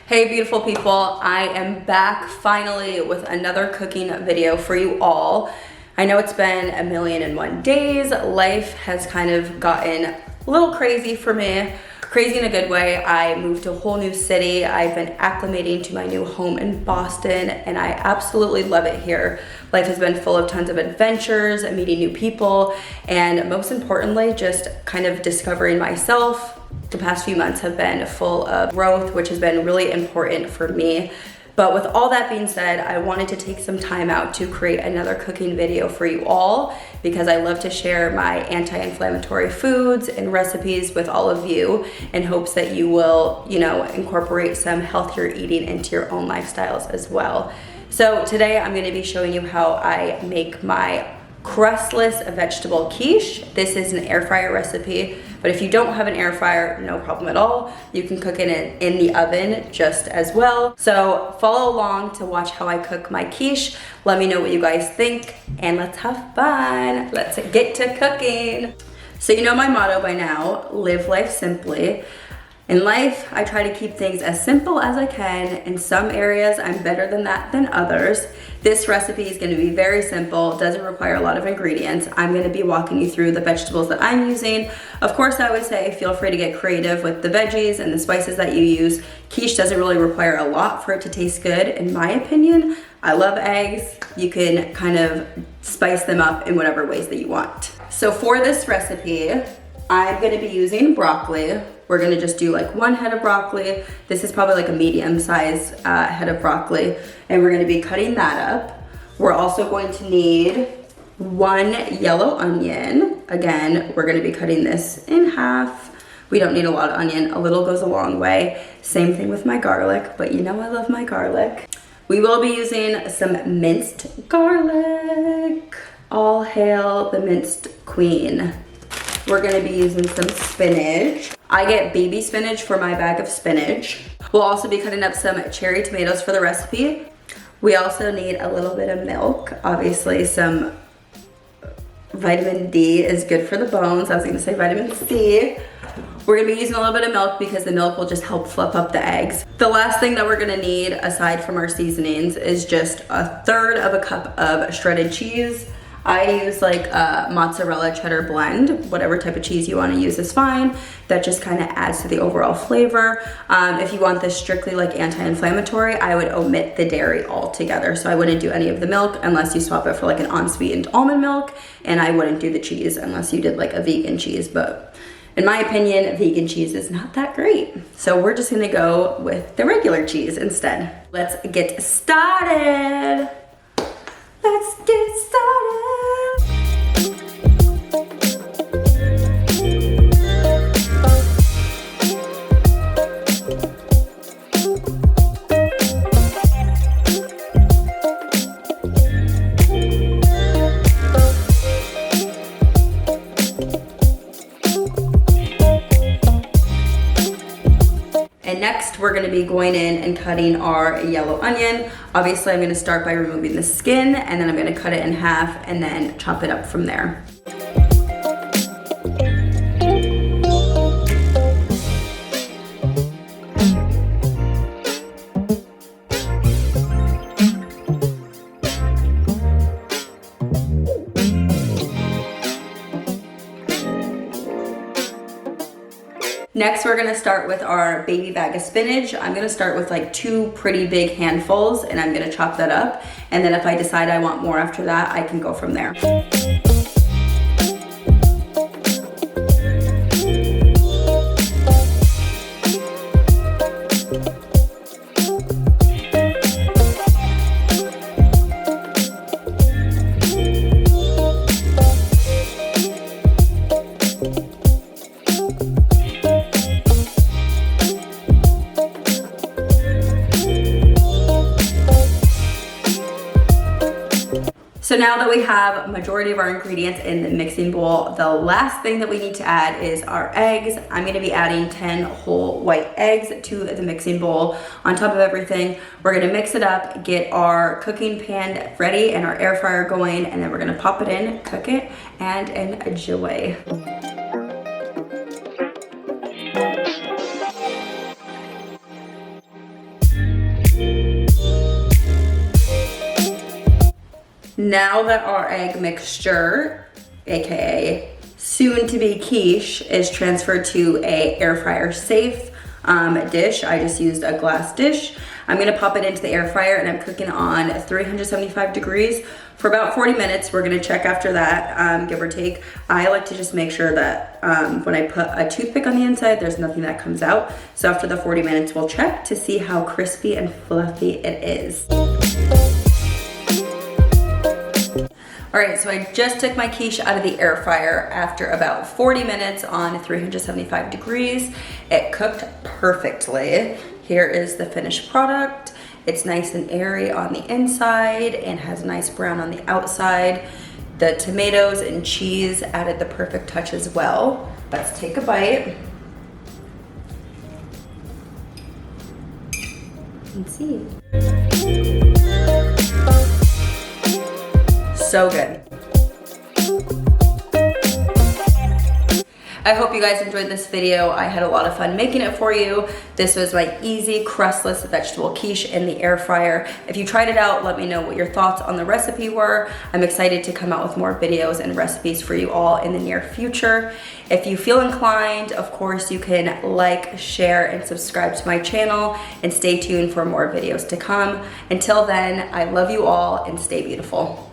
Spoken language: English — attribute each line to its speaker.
Speaker 1: Hey beautiful people, I am back finally with another cooking video for you all. I know it's been 1,000,001 days. Life has kind of gotten a little crazy for me. Crazy in a good way. I moved to a whole new city. I've been acclimating to my new home in Boston and I absolutely love it here. Life has been full of tons of adventures, meeting new people, and most importantly, just kind of discovering myself. The past few months have been full of growth, which has been really important for me. But with all that being said, I wanted to take some time out to create another cooking video for you all because I love to share my anti-inflammatory foods and recipes with all of you in hopes that you will, incorporate some healthier eating into your own lifestyles as well. So today I'm gonna be showing you how I make my crustless vegetable quiche. This is an air fryer recipe, but if you don't have an air fryer, no problem at all. You can cook it in the oven just as well. So follow along to watch how I cook my quiche. Let me know what you guys think and let's have fun. Let's get to cooking. So you know my motto by now, live life simply. In life, I try to keep things as simple as I can. In some areas, I'm better than that than others. This recipe is gonna be very simple, doesn't require a lot of ingredients. I'm gonna be walking you through the vegetables that I'm using. Of course, I would say feel free to get creative with the veggies and the spices that you use. Quiche doesn't really require a lot for it to taste good, in my opinion. I love eggs. You can kind of spice them up in whatever ways that you want. So for this recipe, I'm gonna be using broccoli. We're gonna just do like one head of broccoli. This is probably like a medium-sized head of broccoli, and we're gonna be cutting that up. We're also going to need 1 yellow onion. Again, we're gonna be cutting this in half. We don't need a lot of onion, a little goes a long way. Same thing with my garlic, but you know I love my garlic. We will be using some minced garlic. All hail the minced queen. We're gonna be using some spinach. I get baby spinach for my bag of spinach. We'll also be cutting up some cherry tomatoes for the recipe. We also need a little bit of milk. Obviously some vitamin D is good for the bones. I was gonna say vitamin C. We're gonna be using a little bit of milk because the milk will just help fluff up the eggs. The last thing that we're gonna need aside from our seasonings is just 1/3 of a cup of shredded cheese. I use like a mozzarella cheddar blend. Whatever type of cheese you want to use is fine. That just kind of adds to the overall flavor. If you want this strictly like anti-inflammatory, I would omit the dairy altogether. So I wouldn't do any of the milk unless you swap it for like an unsweetened almond milk. And I wouldn't do the cheese unless you did like a vegan cheese. But in my opinion, vegan cheese is not that great. So we're just gonna go with the regular cheese instead. Let's get started. Let's get started. And next, we're gonna be going in and cutting our yellow onion. Obviously, I'm gonna start by removing the skin, and then I'm gonna cut it in half and then chop it up from there. Next, we're gonna start with our baby bag of spinach. I'm gonna start with like 2 pretty big handfuls and I'm gonna chop that up. And then if I decide I want more after that, I can go from there. So now that we have a majority of our ingredients in the mixing bowl, the last thing that we need to add is our eggs. I'm gonna be adding 10 whole white eggs to the mixing bowl. On top of everything, we're gonna mix it up, get our cooking pan ready and our air fryer going, and then we're gonna pop it in, cook it, and enjoy. Now that our egg mixture, AKA soon to be quiche, is transferred to a air fryer safe dish, I just used a glass dish. I'm gonna pop it into the air fryer and I'm cooking on 375 degrees for about 40 minutes. We're gonna check after that, give or take. I like to just make sure that when I put a toothpick on the inside, there's nothing that comes out. So after the 40 minutes, we'll check to see how crispy and fluffy it is. All right, so I just took my quiche out of the air fryer after about 40 minutes on 375 degrees. It cooked perfectly. Here is the finished product. It's nice and airy on the inside and has a nice brown on the outside. The tomatoes and cheese added the perfect touch as well. Let's take a bite. Let's see. So good. I hope you guys enjoyed this video. I had a lot of fun making it for you. This was my easy crustless vegetable quiche in the air fryer. If you tried it out, let me know what your thoughts on the recipe were. I'm excited to come out with more videos and recipes for you all in the near future. If you feel inclined, of course, you can like, share, and subscribe to my channel, and stay tuned for more videos to come. Until then, I love you all and stay beautiful.